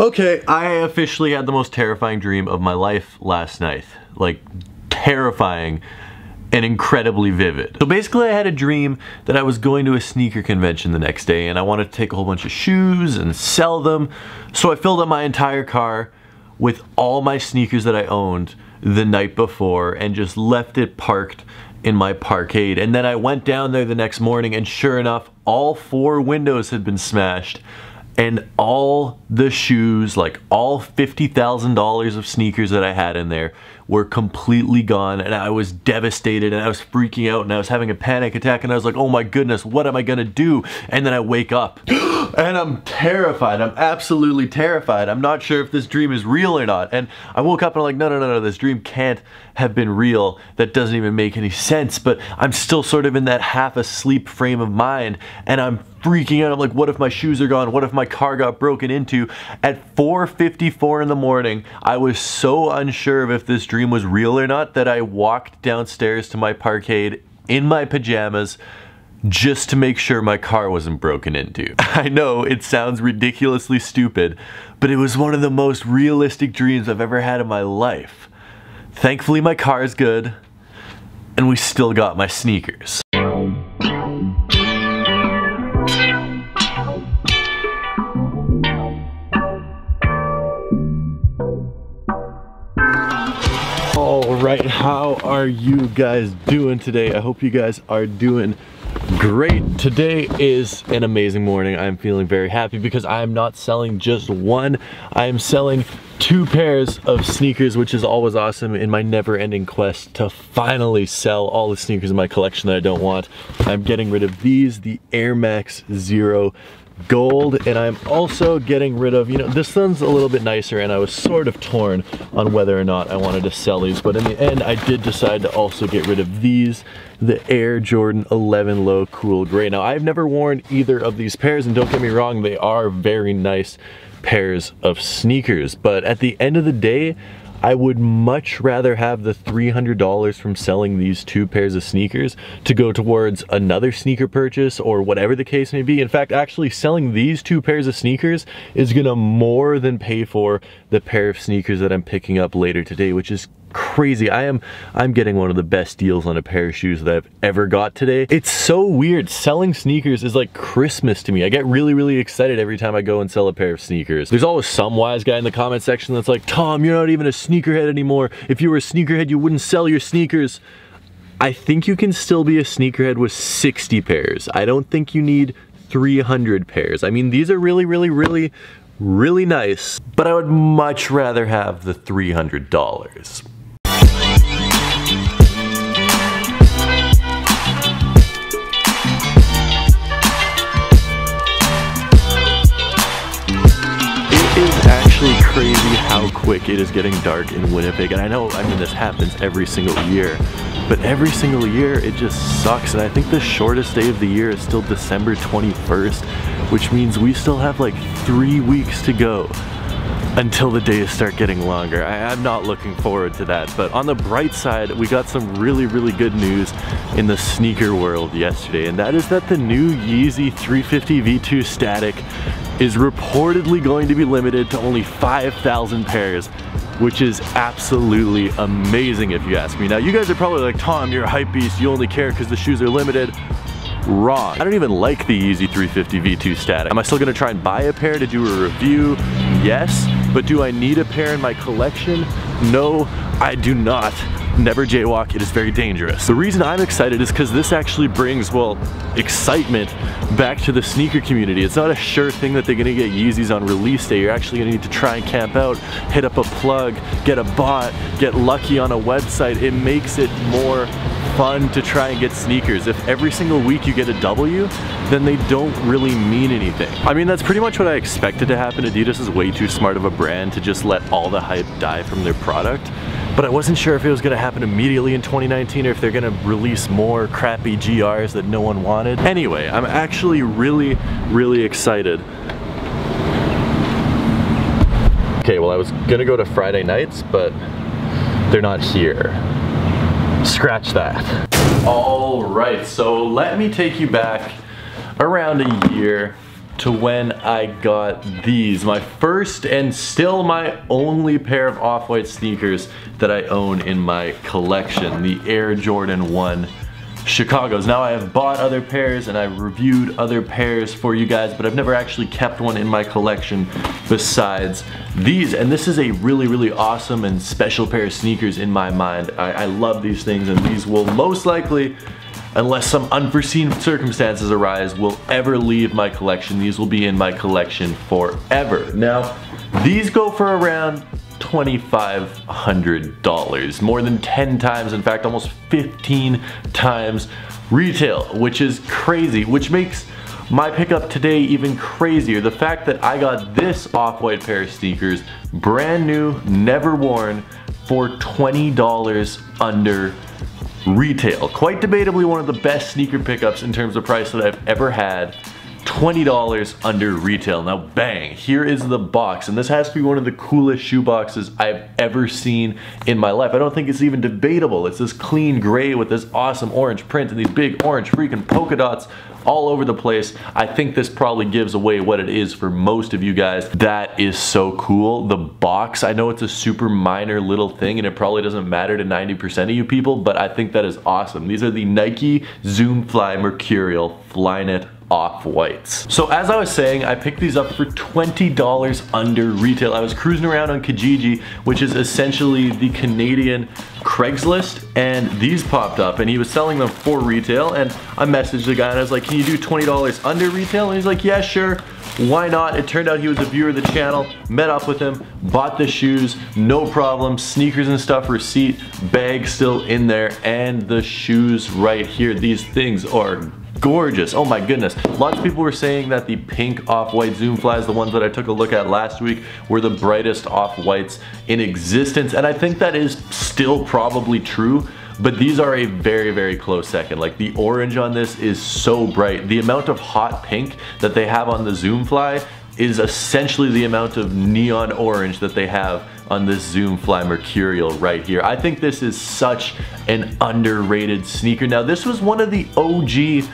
Okay, I officially had the most terrifying dream of my life last night. Like, terrifying and incredibly vivid. So basically I had a dream that I was going to a sneaker convention the next day and I wanted to take a whole bunch of shoes and sell them. So I filled up my entire car with all my sneakers that I owned the night before and just left it parked in my parkade. And then I went down there the next morning and sure enough, all 4 windows had been smashed and all the shoes, like all $50,000 of sneakers that I had in there were completely gone, and I was devastated and I was freaking out and I was having a panic attack and I was like, oh my goodness, what am I gonna do? And then I wake up and I'm terrified. I'm absolutely terrified. I'm not sure if this dream is real or not. And I woke up and I'm like, no, this dream can't have been real. That doesn't even make any sense. But I'm still sort of in that half asleep frame of mind and I'm freaking out. I'm like, what if my shoes are gone? What if my car got broken into? At 4:54 in the morning, I was so unsure of if this dream was real or not that I walked downstairs to my parkade in my pajamas just to make sure my car wasn't broken into. I know it sounds ridiculously stupid, but it was one of the most realistic dreams I've ever had in my life. Thankfully my car is good, and we still got my sneakers. Alright, how are you guys doing today? I hope you guys are doing great. Today is an amazing morning. I'm feeling very happy because I am not selling just one. I am selling 2 pairs of sneakers, which is always awesome in my never-ending quest to finally sell all the sneakers in my collection that I don't want. I'm getting rid of these, the Air Max Zero Gold, and I'm also getting rid of, you know, this one's a little bit nicer and I was sort of torn on whether or not I wanted to sell these, but in the end I did decide to also get rid of these, the Air Jordan 11 Low Cool Gray. Now I've never worn either of these pairs, and don't get me wrong, they are very nice pairs of sneakers, but at the end of the day I would much rather have the $300 from selling these 2 pairs of sneakers to go towards another sneaker purchase or whatever the case may be. In fact, actually selling these 2 pairs of sneakers is gonna more than pay for the pair of sneakers that I'm picking up later today, which is crazy. I'm getting one of the best deals on a pair of shoes that I've ever got today. It's so weird. Selling sneakers is like Christmas to me. I get really excited every time I go and sell a pair of sneakers. There's always some wise guy in the comment section that's like, Tom, you're not even a sneakerhead anymore. If you were a sneakerhead, you wouldn't sell your sneakers. I think you can still be a sneakerhead with 60 pairs. I don't think you need 300 pairs. I mean, these are really nice, but I would much rather have the $300. Actually crazy how quick it is getting dark in Winnipeg, and I know, I mean, this happens every single year, but every single year it just sucks. And I think the shortest day of the year is still December 21st, which means we still have like 3 weeks to go until the days start getting longer. I'm not looking forward to that, but on the bright side, we got some really good news in the sneaker world yesterday, and that is that the new Yeezy 350 V2 Static is reportedly going to be limited to only 5,000 pairs, which is absolutely amazing if you ask me. Now you guys are probably like, Tom, you're a hype beast, you only care because the shoes are limited. Wrong. I don't even like the Yeezy 350 V2 Static. Am I still gonna try and buy a pair to do a review? Yes, but do I need a pair in my collection? No, I do not. Never jaywalk, it is very dangerous. The reason I'm excited is because this actually brings, well, excitement back to the sneaker community. It's not a sure thing that they're gonna get Yeezys on release day. You're actually gonna need to try and camp out, hit up a plug, get a bot, get lucky on a website. It makes it more fun to try and get sneakers. If every single week you get a W, then they don't really mean anything. I mean, that's pretty much what I expected to happen. Adidas is way too smart of a brand to just let all the hype die from their product. But I wasn't sure if it was gonna happen immediately in 2019 or if they're gonna release more crappy GRs that no one wanted. Anyway, I'm actually really excited. Okay, well, I was gonna go to Friday nights, but they're not here. Scratch that. All right, so let me take you back around a year. to when I got these. My first and still my only pair of Off-White sneakers that I own in my collection, the Air Jordan 1 Chicago's. Now I have bought other pairs and I've reviewed other pairs for you guys, but I've never actually kept one in my collection besides these. And this is a really, really awesome and special pair of sneakers in my mind. I love these things, and these will most likely, unless some unforeseen circumstances arise, will ever leave my collection. These will be in my collection forever. Now, these go for around $2,500, more than 10 times, in fact almost 15 times retail, which is crazy, which makes my pickup today even crazier. The fact that I got this Off-White pair of sneakers, brand new, never worn, for $20 under retail. Quite debatably one of the best sneaker pickups in terms of price that I've ever had. $20 under retail. Now bang, here is the box, and this has to be one of the coolest shoe boxes I've ever seen in my life. I don't think it's even debatable. It's this clean gray with this awesome orange print and these big orange freaking polka dots all over the place. I think this probably gives away what it is for most of you guys. That is so cool. The box, I know it's a super minor little thing and it probably doesn't matter to 90% of you people, but I think that is awesome. These are the Nike Zoom Fly Mercurial Flyknit Off-Whites. So as I was saying, I picked these up for $20 under retail. I was cruising around on Kijiji, which is essentially the Canadian Craigslist, and these popped up and he was selling them for retail, and I messaged the guy and I was like, can you do $20 under retail? And he's like, yeah, sure. Why not? It turned out he was a viewer of the channel, met up with him, bought the shoes, no problem, sneakers and stuff, receipt, bag still in there, and the shoes right here. These things are gorgeous. Oh my goodness. Lots of people were saying that the pink Off-White Zoom Flies, the ones that I took a look at last week, were the brightest Off-Whites in existence, and I think that is still probably true. But these are a very, very close second. Like, the orange on this is so bright. The amount of hot pink that they have on the Zoom Fly is essentially the amount of neon orange that they have on this Zoom Fly Mercurial right here. I think this is such an underrated sneaker. Now, this was one of the OG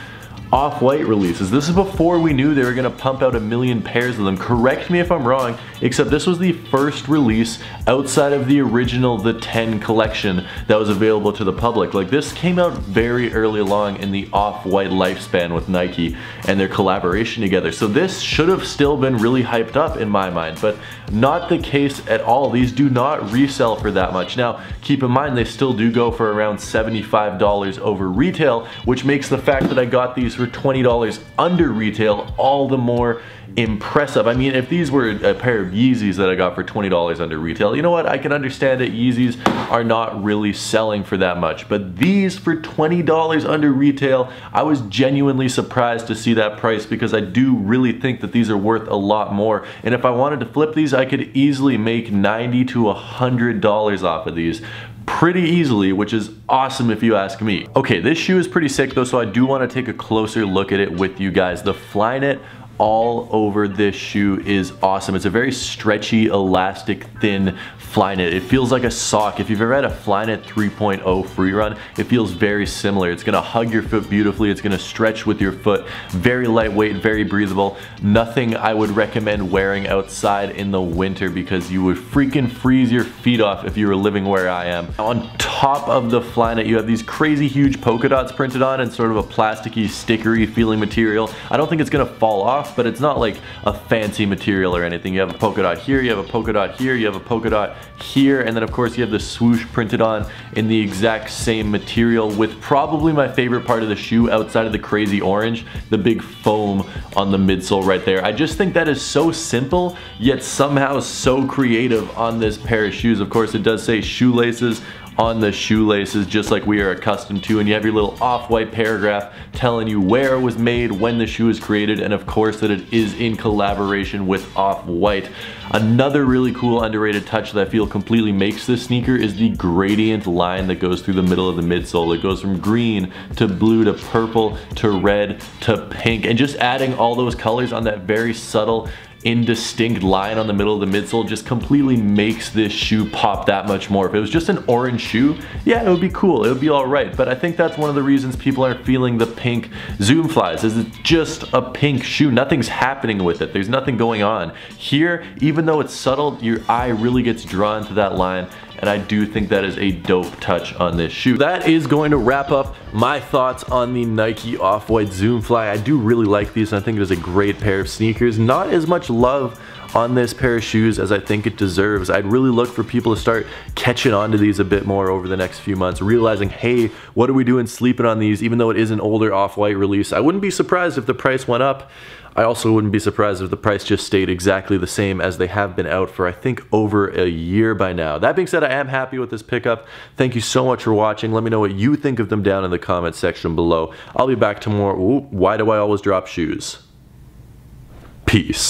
Off-White releases. This is before we knew they were gonna pump out 1 million pairs of them. Correct me if I'm wrong, except this was the first release outside of the original The 10 collection that was available to the public. Like, this came out very early along in the Off-White lifespan with Nike and their collaboration together. So this should have still been really hyped up in my mind, but not the case at all. These do not resell for that much. Now, keep in mind, they still do go for around $75 over retail, which makes the fact that I got these for $20 under retail all the more impressive. I mean, if these were a pair of Yeezys that I got for $20 under retail, you know what, I can understand that Yeezys are not really selling for that much, but these for $20 under retail, I was genuinely surprised to see that price, because I do really think that these are worth a lot more, and if I wanted to flip these, I could easily make $90 to $100 off of these pretty easily, which is awesome if you ask me. Okay, this shoe is pretty sick though, so I do want to take a closer look at it with you guys. The Flyknit all over this shoe is awesome. It's a very stretchy, elastic, thin Flyknit. It feels like a sock. If you've ever had a Flyknit 3.0 free run, it feels very similar. It's gonna hug your foot beautifully. It's gonna stretch with your foot. Very lightweight, very breathable. Nothing I would recommend wearing outside in the winter, because you would freaking freeze your feet off if you were living where I am. On top of the Flyknit, you have these crazy huge polka dots printed on and sort of a plasticky, stickery feeling material. I don't think it's gonna fall off, but it's not like a fancy material or anything. You have a polka dot here, you have a polka dot here, you have a polka dot here, and then of course you have the swoosh printed on in the exact same material, with probably my favorite part of the shoe outside of the crazy orange, the big foam on the midsole right there. I just think that is so simple, yet somehow so creative on this pair of shoes. Of course, it does say shoelaces on the shoelaces, just like we are accustomed to, and you have your little Off-White paragraph telling you where it was made, when the shoe was created, and of course that it is in collaboration with Off-White. Another really cool underrated touch that I feel completely makes this sneaker is the gradient line that goes through the middle of the midsole. It goes from green to blue to purple to red to pink, and just adding all those colors on that very subtle indistinct line on the middle of the midsole just completely makes this shoe pop that much more. If it was just an orange shoe, yeah, it would be cool, it would be all right. But I think that's one of the reasons people aren't feeling the pink Zoom Flies, is it's just a pink shoe. Nothing's happening with it. There's nothing going on. Here, even though it's subtle, your eye really gets drawn to that line, and I do think that is a dope touch on this shoe. That is going to wrap up my thoughts on the Nike Off-White Zoom Fly. I do really like these, and I think it is a great pair of sneakers. Not as much love on this pair of shoes as I think it deserves. I'd really look for people to start catching on to these a bit more over the next few months, realizing, hey, what are we doing sleeping on these, even though it is an older Off-White release. I wouldn't be surprised if the price went up. I also wouldn't be surprised if the price just stayed exactly the same, as they have been out for, I think, over a year by now. That being said, I am happy with this pickup. Thank you so much for watching. Let me know what you think of them down in the comment section below. I'll be back tomorrow. Ooh, why do I always drop shoes? Peace.